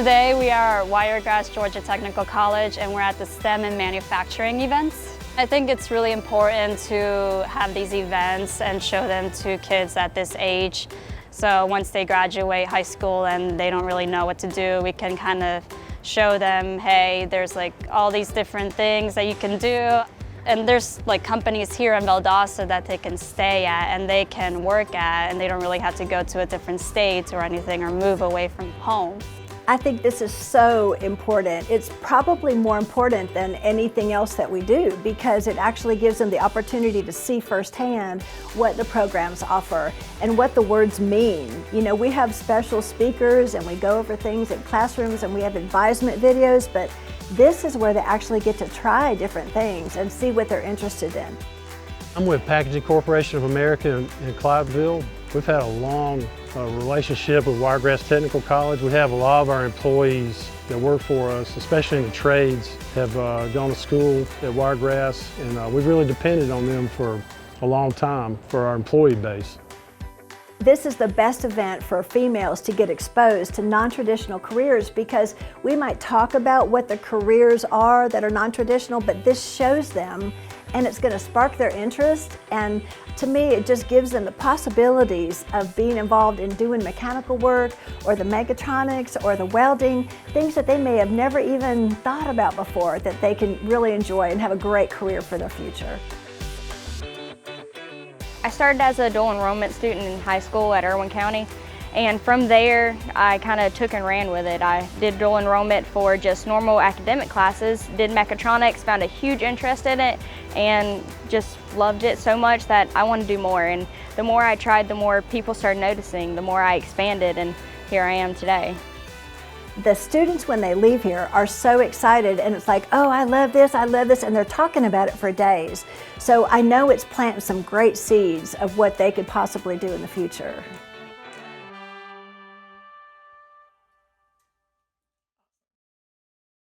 Today we are at Wiregrass, Georgia Technical College, and we're at the STEM and manufacturing events. I think it's really important to have these events and show them to kids at this age. So once they graduate high school and they don't really know what to do, we can kind of show them, hey, there's like all these different things that you can do. And there's like companies here in Valdosta that they can stay at and they can work at, and they don't really have to go to a different state or anything or move away from home. I think this is so important. It's probably more important than anything else that we do because it actually gives them the opportunity to see firsthand what the programs offer and what the words mean. You know, we have special speakers and we go over things in classrooms and we have advisement videos, but this is where they actually get to try different things and see what they're interested in. I'm with Packaging Corporation of America in Clydesville. We've had a long relationship with Wiregrass Technical College. We have a lot of our employees that work for us, especially in the trades, have gone to school at Wiregrass, and we've really depended on them for a long time for our employee base. This is the best event for females to get exposed to non-traditional careers because we might talk about what the careers are that are non-traditional, but this shows them and it's going to spark their interest, and to me it just gives them the possibilities of being involved in doing mechanical work or the mechatronics or the welding, things that they may have never even thought about before that they can really enjoy and have a great career for their future. I started as a dual enrollment student in high school at Irwin County, and from there I kind of took and ran with it. I did dual enrollment for just normal academic classes, did mechatronics, found a huge interest in it, and just loved it so much that I wanted to do more. And the more I tried, the more people started noticing, the more I expanded, and here I am today. The students, when they leave here, are so excited, and it's like, oh, I love this, and they're talking about it for days. So I know it's planting some great seeds of what they could possibly do in the future.